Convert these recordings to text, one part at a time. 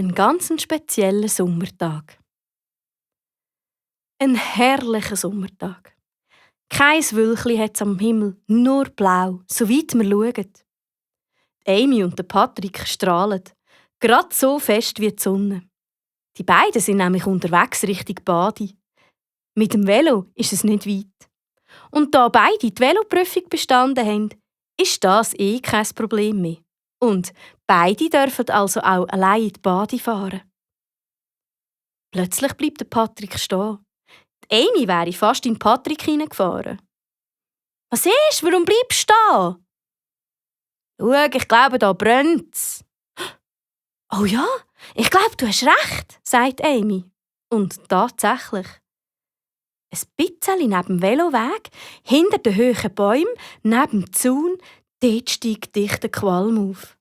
Ein ganz spezieller Sommertag. Ein herrlicher Sommertag. Kein Wölkchen hat es am Himmel, nur blau, so weit wir schauen. Amy und Patrick strahlen, gerade so fest wie die Sonne. Die beiden sind nämlich unterwegs Richtung Badi. Mit dem Velo ist es nicht weit. Und da beide die Veloprüfung bestanden haben, ist das kein Problem mehr. Und beide dürfen also auch allein in die Badi fahren. Plötzlich bleibt Patrick stehen. Die Amy wäre fast in Patrick hineingefahren. «Was ist? Warum bleibst du stehen?» «Schau, ich glaube, da brennt's.» «Oh ja, ich glaube, du hast recht», sagt Amy. Und tatsächlich. Ein bisschen neben dem Veloweg, hinter den hohen Bäumen, neben dem Zaun, dort steigt dichter Qualm auf.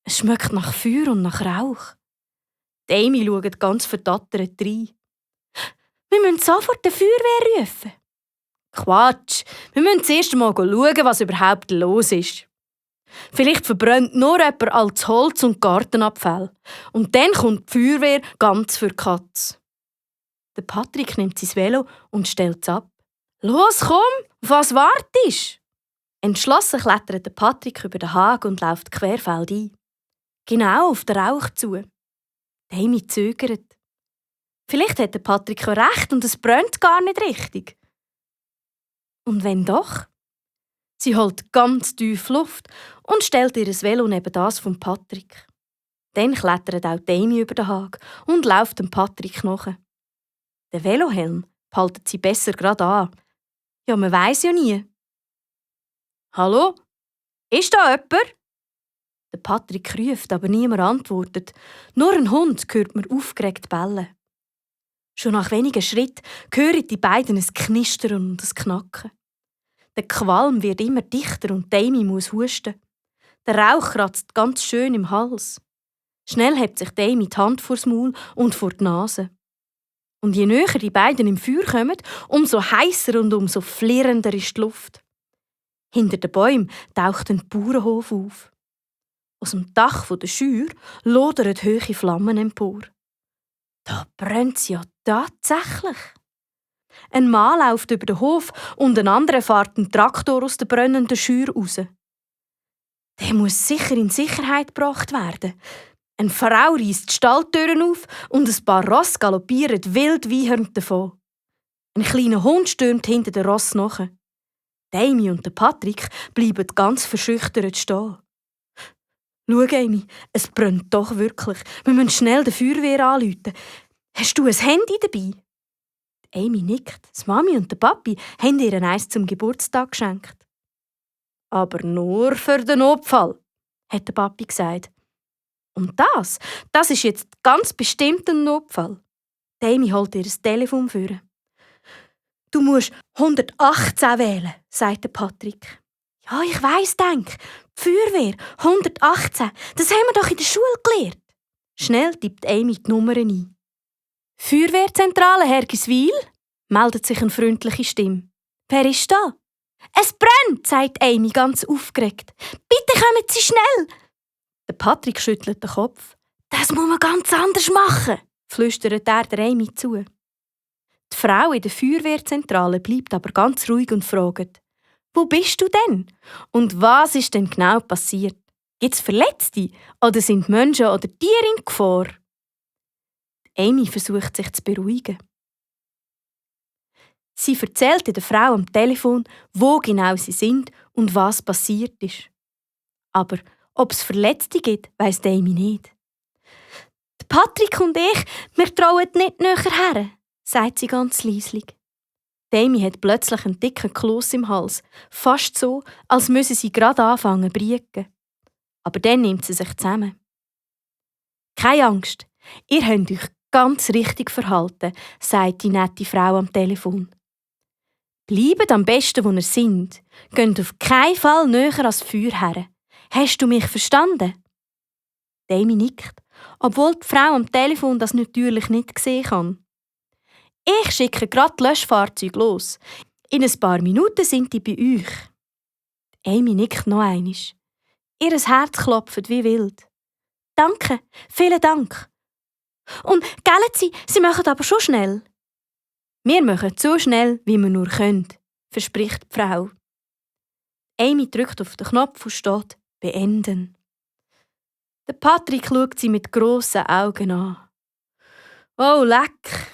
Es schmeckt nach Feuer und nach Rauch. Die Amy schaut ganz verdattert rein. «Wir müssen sofort die Feuerwehr rufen.» «Quatsch! Wir müssen zuerst mal schauen, was überhaupt los ist. Vielleicht verbrennt nur jemand altes Holz und Gartenabfall. Und dann kommt die Feuerwehr ganz für die Katze.» Der Patrick nimmt sein Velo und stellt es ab. «Los, komm! Auf was wartest?» Entschlossen klettert der Patrick über den Hag und läuft querfeldein. Genau auf den Rauch zu. Die Amy zögert. Vielleicht hat der Patrick ja recht und es brennt gar nicht richtig. Und wenn doch? Sie holt ganz tief Luft und stellt ihr Velo neben das von Patrick. Dann klettert auch die Amy über den Hag und läuft dem Patrick nach. Den Velohelm behalten sie besser gerade an. Ja, man weiss ja nie. «Hallo? Ist da jemand?» Der Patrick ruft, aber niemand antwortet. Nur ein Hund hört man aufgeregt bellen. Schon nach wenigen Schritten hören die beiden ein Knistern und ein Knacken. Der Qualm wird immer dichter und Amy muss husten. Der Rauch kratzt ganz schön im Hals. Schnell hebt sich Amy die Hand vors Maul und vor die Nase. Und je näher die beiden im Feuer kommen, umso heißer und umso flirrender ist die Luft. Hinter den Bäumen taucht ein Bauernhof auf. Aus dem Dach der Scheuer lodern hohe Flammen empor. Da brennt es ja tatsächlich. Ein Mann läuft über den Hof und ein anderer fährt einen Traktor aus der brennenden Scheuer raus. Der muss sicher in Sicherheit gebracht werden. Eine Frau reißt die Stalltüren auf und ein paar Ross galoppieren wild wiehernd davon. Ein kleiner Hund stürmt hinter den Ross nach. Amy und Patrick bleiben ganz verschüchtert stehen. «Schau, Amy, es brennt doch wirklich. Wir müssen schnell die Feuerwehr anrufen. Hast du ein Handy dabei?» Amy nickt. Die Mami und der Papi haben ihr eins zum Geburtstag geschenkt. «Aber nur für den Notfall», hat der Papi gesagt. «Und das ist jetzt ganz bestimmt ein Notfall.» Die Amy holt ihr Telefon vor. «Du musst 118 wählen», sagt der Patrick. «Ja, ich weiss, denk. Die Feuerwehr, 118. Das haben wir doch in der Schule gelernt.» Schnell tippt Amy die Nummern ein. «Feuerwehrzentrale Hergiswil?» meldet sich eine freundliche Stimme. «Wer ist da?» «Es brennt», sagt Amy ganz aufgeregt. «Bitte kommen Sie schnell!» Der Patrick schüttelt den Kopf. «Das muss man ganz anders machen», flüstert er der Amy zu. Die Frau in der Feuerwehrzentrale bleibt aber ganz ruhig und fragt: «Wo bist du denn? Und was ist denn genau passiert? Gibt es Verletzte? Oder sind Menschen oder Tiere in Gefahr?» Amy versucht sich zu beruhigen. Sie erzählt der Frau am Telefon, wo genau sie sind und was passiert ist. Aber ob es Verletzte gibt, weiss Amy nicht. «Patrick und ich, wir trauen nicht näher her», sagt sie ganz leislich. Amy hat plötzlich einen dicken Kloß im Hals, fast so, als müsse sie gerade anfangen zu brieken. Aber dann nimmt sie sich zusammen. «Keine Angst, ihr habt euch ganz richtig verhalten», sagt die nette Frau am Telefon. «Bleibt am besten, wo ihr seid. Geht auf keinen Fall näher ans Feuer her. Hast du mich verstanden?» Amy nickt, obwohl die Frau am Telefon das natürlich nicht sehen kann. «Ich schicke gerade die Löschfahrzeuge los. In ein paar Minuten sind die bei euch.» Amy nickt noch einmal. Ihr Herz klopft wie wild. «Danke, vielen Dank. Und gell Sie machen aber schon schnell. Wir machen so schnell, wie wir nur können, verspricht die Frau. Amy drückt auf den Knopf und steht «Beenden». Der Patrick schaut sie mit grossen Augen an. «Oh, leck!»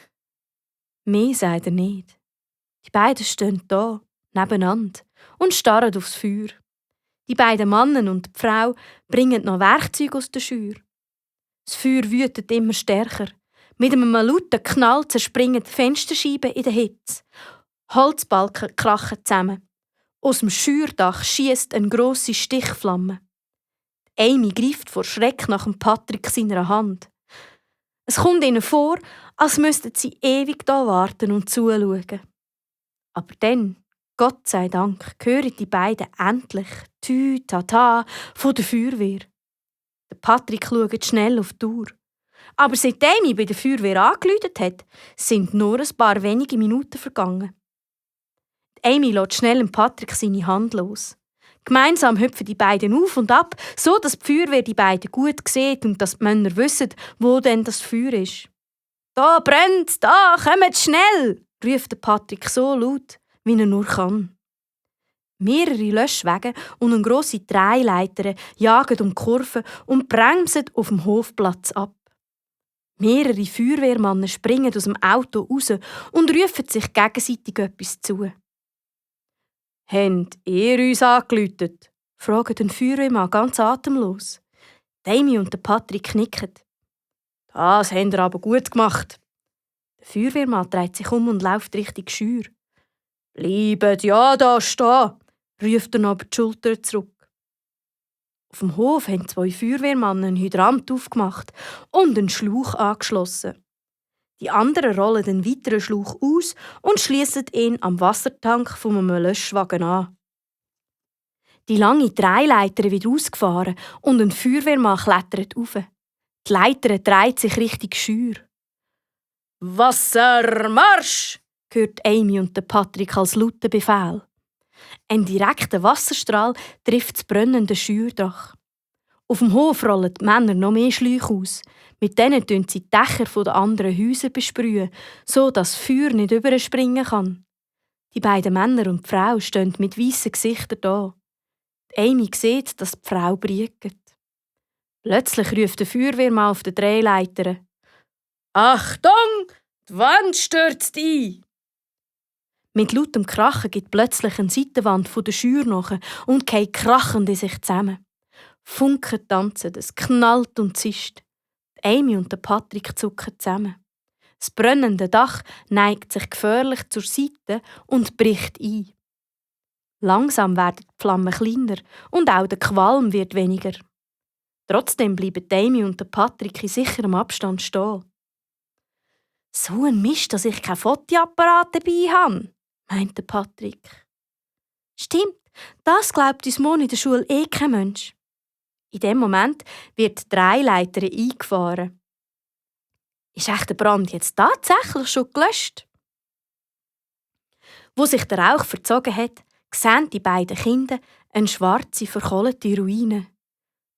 Mehr sagt er nicht. Die beiden stehen da, nebeneinander, und starren aufs Feuer. Die beiden Männer und die Frau bringen noch Werkzeuge aus der Schür. Das Feuer wütet immer stärker. Mit einem lauten Knall zerspringen die Fensterscheiben in der Hitze. Holzbalken krachen zusammen. Aus dem Schürdach schiesst eine grosse Stichflamme. Amy greift vor Schreck nach dem Patrick seiner Hand. Es kommt ihnen vor, als müssten sie ewig da warten und zuschauen. Aber dann, Gott sei Dank, hören die beiden endlich «Tü-ta-ta» von der Feuerwehr. Der Patrick schaut schnell auf die Uhr. Aber seit Amy bei der Feuerwehr angeläutet hat, sind nur ein paar wenige Minuten vergangen. Amy lässt schnell dem Patrick seine Hand los. Gemeinsam hüpfen die beiden auf und ab, so dass die Feuerwehr die beiden gut sieht und dass die Männer wissen, wo denn das Feuer ist. «Da brennt, da, kommt schnell!» ruft der Patrick so laut, wie er nur kann. Mehrere Löschwagen und eine grosse Dreileiter jagen um die Kurve und bremsen auf dem Hofplatz ab. Mehrere Feuerwehrmänner springen aus dem Auto raus und rufen sich gegenseitig etwas zu. «Habt ihr uns angeläutet?» fragt ein Feuerwehrmann ganz atemlos. Amy und Patrick nicken. «Das habt ihr aber gut gemacht.» Der Feuerwehrmann dreht sich um und läuft Richtung Schür. «Bleibt ja da stehen!» ruft er noch über die Schulter zurück. Auf dem Hof haben 2 Feuerwehrmänner einen Hydrant aufgemacht und einen Schlauch angeschlossen. Die anderen rollen den weiteren Schlauch aus und schliessen ihn am Wassertank von einem Löschwagen an. Die lange Dreileiter wird ausgefahren und ein Feuerwehrmann klettert rauf. Die Leiter dreht sich Richtung Schür. «Wassermarsch!» hört Amy und Patrick als lauten Befehl. Ein direkter Wasserstrahl trifft das brennende Schürdach. Auf dem Hof rollen die Männer noch mehr Schläuche aus. Mit denen tun sie die Dächer der anderen Häuser besprühen, so dass das Feuer nicht überspringen kann. Die beiden Männer und die Frau stehen mit weißen Gesichtern da. Amy sieht, dass die Frau brieket. Plötzlich ruft der Feuerwehrmann auf den Drehleiter. «Achtung! Die Wand stürzt ein!» Mit lautem Krachen geht plötzlich eine Seitenwand von der Schür nach und geht krachend in sich zusammen. Funken tanzen, es knallt und zischt. Amy und Patrick zucken zusammen. Das brennende Dach neigt sich gefährlich zur Seite und bricht ein. Langsam werden die Flammen kleiner und auch der Qualm wird weniger. Trotzdem bleiben Amy und Patrick in sicherem Abstand stehen. «So ein Mist, dass ich kein Fotoapparat dabei habe», meint Patrick. «Stimmt, das glaubt uns morgen in der Schule kein Mensch.» In dem Moment wird die Dreileiter eingefahren. Ist echt der Brand jetzt tatsächlich schon gelöscht? Wo sich der Rauch verzogen hat, sehen die beiden Kinder eine schwarze, verkohlte Ruine.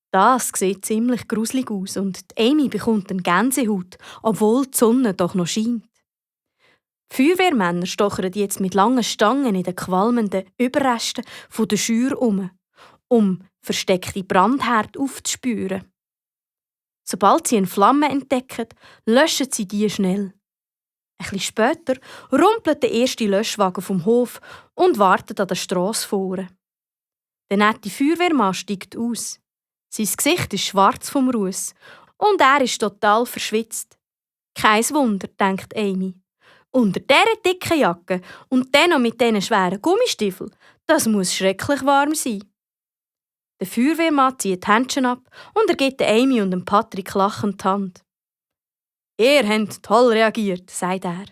Das sieht ziemlich gruselig aus und Amy bekommt eine Gänsehaut, obwohl die Sonne doch noch scheint. Die Feuerwehrmänner stochern jetzt mit langen Stangen in den qualmenden Überresten der Schür um versteckte Brandherde aufzuspüren. Sobald sie eine Flamme entdecken, löschen sie die schnell. Ein bisschen später rumpelt der erste Löschwagen vom Hof und wartet an der Strasse vorne. Der nette Feuerwehrmann steigt aus. Sein Gesicht ist schwarz vom Ruß und er ist total verschwitzt. Kein Wunder, denkt Amy. Unter dieser dicken Jacke und dann noch mit diesen schweren Gummistiefeln, das muss schrecklich warm sein. Der Feuerwehrmann zieht die Händchen ab und er gibt Amy und Patrick lachend die Hand. «Ihr habt toll reagiert», sagt er.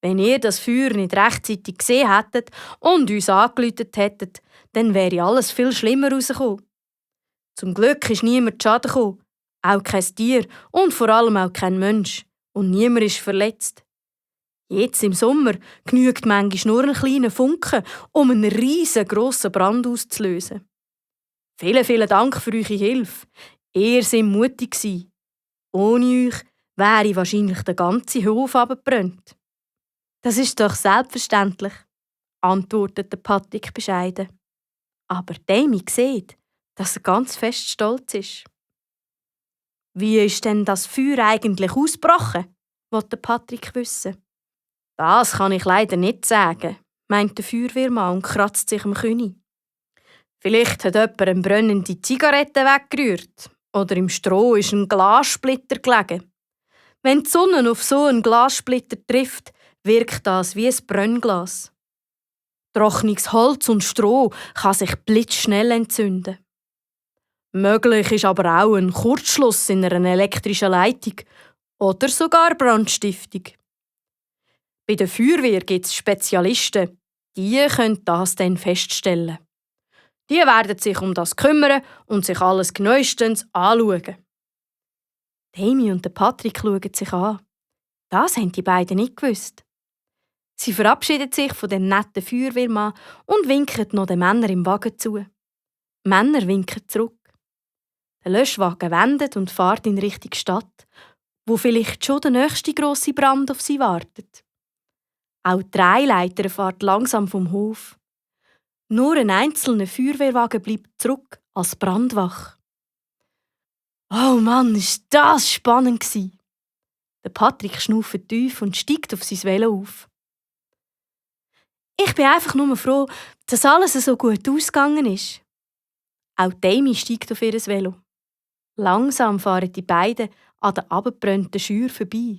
«Wenn ihr das Feuer nicht rechtzeitig gesehen hättet und uns angeläutet hättet, dann wäre alles viel schlimmer rausgekommen. Zum Glück ist niemand zu Schaden gekommen, auch kein Tier und vor allem auch kein Mensch. Und niemand ist verletzt. Jetzt im Sommer genügt manchmal nur ein kleiner Funken, um einen riesengroßen Brand auszulösen. Vielen Dank für eure Hilfe. Ihr seid mutig gewesen. Ohne euch wäre wahrscheinlich der ganze Hof abgebrannt. Das ist doch selbstverständlich, antwortete Patrick bescheiden. Aber Amy sieht, dass er ganz fest stolz ist. Wie ist denn das Feuer eigentlich ausgebrochen? Wollte Patrick wissen. Das kann ich leider nicht sagen, meint der Feuerwehrmann und kratzt sich am Knie. Vielleicht hat jemand eine brennende Zigarette weggerührt oder im Stroh ist ein Glassplitter gelegen. Wenn die Sonne auf so einen Glassplitter trifft, wirkt das wie ein Brennglas. Trockenes Holz und Stroh kann sich blitzschnell entzünden. Möglich ist aber auch ein Kurzschluss in einer elektrischen Leitung oder sogar Brandstiftung. Bei der Feuerwehr gibt es Spezialisten, die können das dann feststellen. Die werden sich um das kümmern und sich alles genauestens anschauen. Amy und Patrick schauen sich an. Das haben die beiden nicht gewusst. Sie verabschieden sich von dem netten Feuerwehrmann und winken noch den Männern im Wagen zu. Die Männer winken zurück. Der Löschwagen wendet und fährt in Richtung Stadt, wo vielleicht schon der nächste grosse Brand auf sie wartet. Auch die Drehleiter fährt langsam vom Hof. Nur ein einzelner Feuerwehrwagen bleibt zurück als Brandwach. Oh Mann, ist das spannend gsi! Der Patrick schnauft tief und steigt auf sein Velo auf. Ich bin einfach nur froh, dass alles so gut ausgegangen ist. Auch Amy steigt auf ihr Velo. Langsam fahren die beiden an der abgebrannten Scheuer vorbei.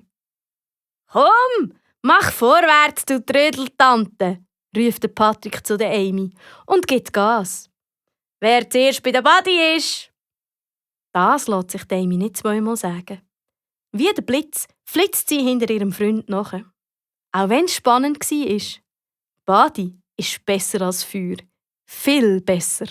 «Komm, mach vorwärts, du Trödeltante!» ruft Patrick zu der Amy und gibt Gas. «Wer zuerst bei der Body ist!» Das lässt sich Amy nicht zweimal sagen. Wie der Blitz flitzt sie hinter ihrem Freund nach. Auch wenn es spannend war, Body ist besser als Feuer. Viel besser.